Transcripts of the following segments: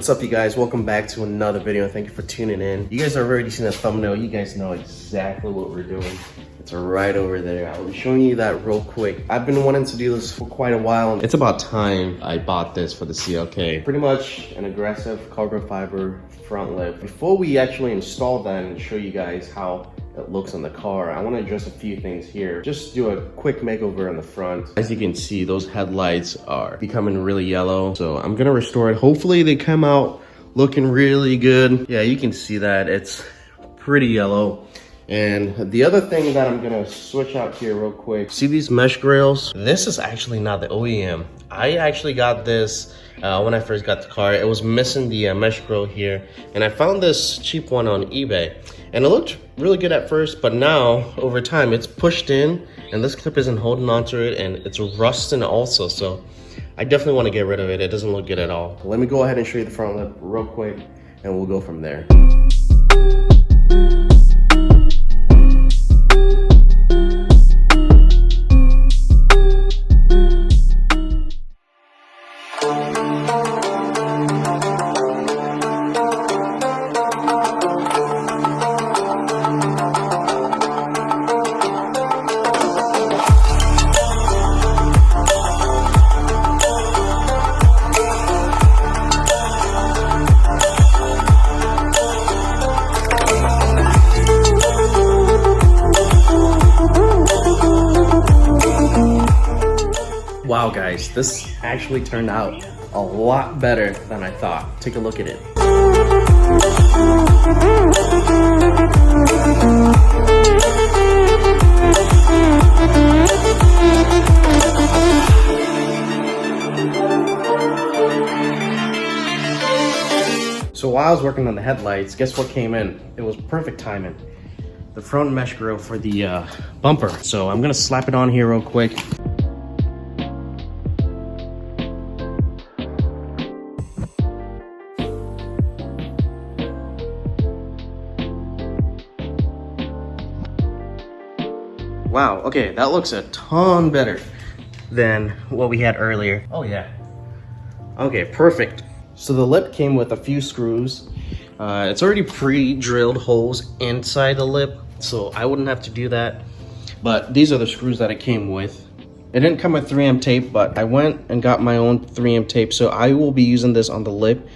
What's up, you guys? Welcome back to another video. Thank you for tuning in. You guys have already seen the thumbnail. You guys know exactly what we're doing. It's right over there. I'll be showing you that real quick. I've been wanting to do this for quite a while. It's about time I bought this for the CLK. Pretty much an aggressive carbon fiber front lip. Before we actually install that and show you guys how it looks on the car, I want to address a few things here. Just do a quick makeover on the front. As you can see, those headlights are becoming really yellow, so I'm gonna restore it. Hopefully they come out looking really good. Yeah, you can see that it's pretty yellow. And the other thing that I'm gonna switch out here real quick, see these mesh grills? This is actually not the OEM. I actually got this when I first got the car. It was missing the mesh grill here, and I found this cheap one on eBay. And it looked really good at first, but now over time it's pushed in and this clip isn't holding onto it, and it's rusting also. So I definitely want to get rid of it. It doesn't look good at all. Let me go ahead and show you the front lip real quick and we'll go from there. Wow guys, this actually turned out a lot better than I thought. Take a look at it. So while I was working on the headlights, guess what came in? It was perfect timing. The front mesh grill for the bumper. So I'm gonna slap it on here real quick. Wow, okay, that looks a ton better than what we had earlier. Oh yeah. Okay, perfect. So the lip came with a few screws. It's already pre-drilled holes inside the lip, so I wouldn't have to do that. But these are the screws that it came with. It didn't come with 3M tape, but I went and got my own 3M tape, so I will be using this on the lip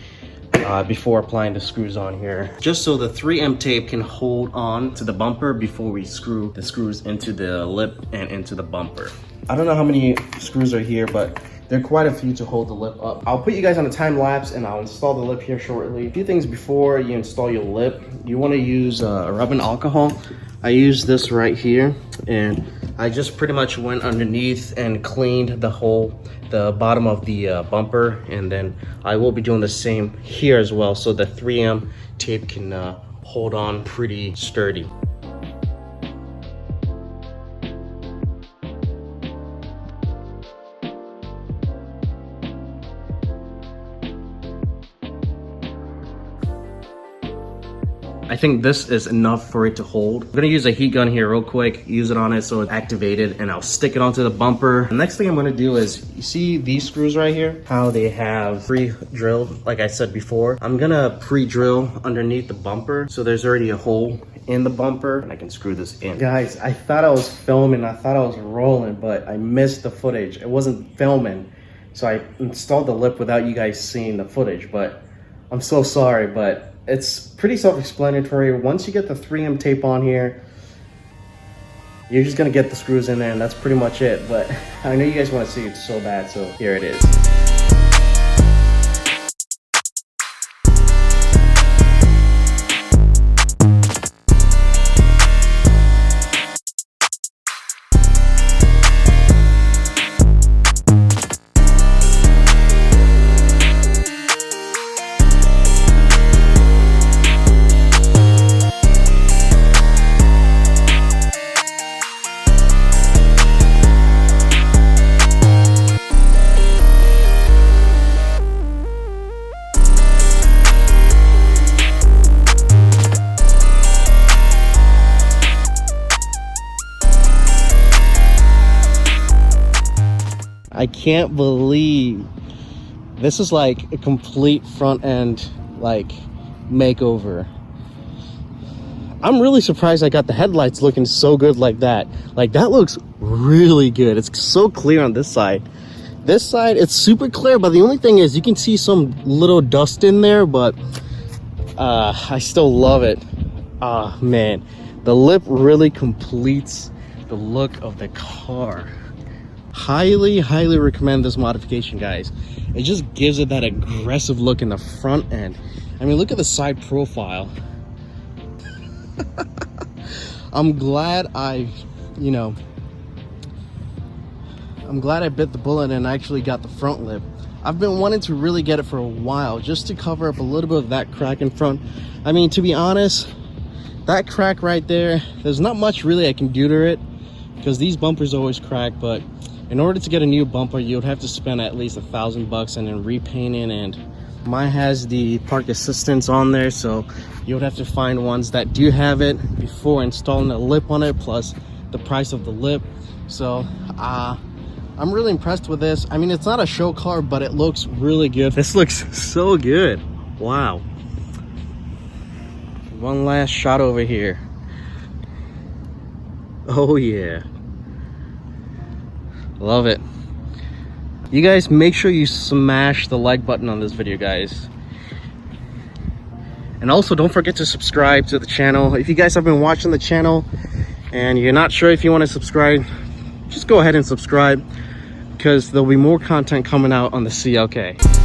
before applying the screws on here, just so the 3M tape can hold on to the bumper before we screw the screws into the lip and into the bumper. I don't know how many screws are here, but there are quite a few to hold the lip up. I'll put you guys on a time lapse and I'll install the lip here shortly. A few things before you install your lip: you want to use rubbing alcohol. I use this right here, and I just pretty much went underneath and cleaned the bottom of the bumper, and then I will be doing the same here as well, so the 3M tape can hold on pretty sturdy. I think this is enough for it to hold. I'm gonna use a heat gun here real quick, use it on it so it's activated, and I'll stick it onto the bumper. The next thing I'm gonna do is, you see these screws right here? How they have pre-drilled, like I said before. I'm gonna pre-drill underneath the bumper, so there's already a hole in the bumper, and I can screw this in. Guys, I thought I was filming, I thought I was rolling, but I missed the footage. It wasn't filming, so I installed the lip without you guys seeing the footage, but I'm so sorry, but it's pretty self-explanatory. Once you get the 3M tape on here, you're just gonna get the screws in there, and that's pretty much it. But I know you guys want to see it so bad, so here it is. I can't believe This is like a complete front end like makeover. I'm really surprised I got the headlights looking so good like that. Like that looks really good. It's so clear on this side. This side, it's super clear, but the only thing is you can see some little dust in there, but I still love it. Man, the lip really completes the look of the car. Highly recommend this modification, guys. It just gives it that aggressive look in the front end. I mean, look at the side profile. I'm glad I bit the bullet and actually got the front lip. I've been wanting to really get it for a while, just to cover up a little bit of that crack in front. I mean, to be honest, that crack right there, there's not much really I can do to it, because these bumpers always crack. But in order to get a new bumper, you would have to spend at least $1,000 and then repainting, and mine has the park assistance on there, so you would have to find ones that do have it before installing a lip on it, plus the price of the lip. So I'm really impressed with this. I mean, it's not a show car, but it looks really good. This looks so good. Wow. One last shot over here. Oh yeah, love it. You guys, make sure you smash the like button on this video, guys. And also, don't forget to subscribe to the channel. If you guys have been watching the channel and you're not sure if you want to subscribe, just go ahead and subscribe, because there'll be more content coming out on the CLK.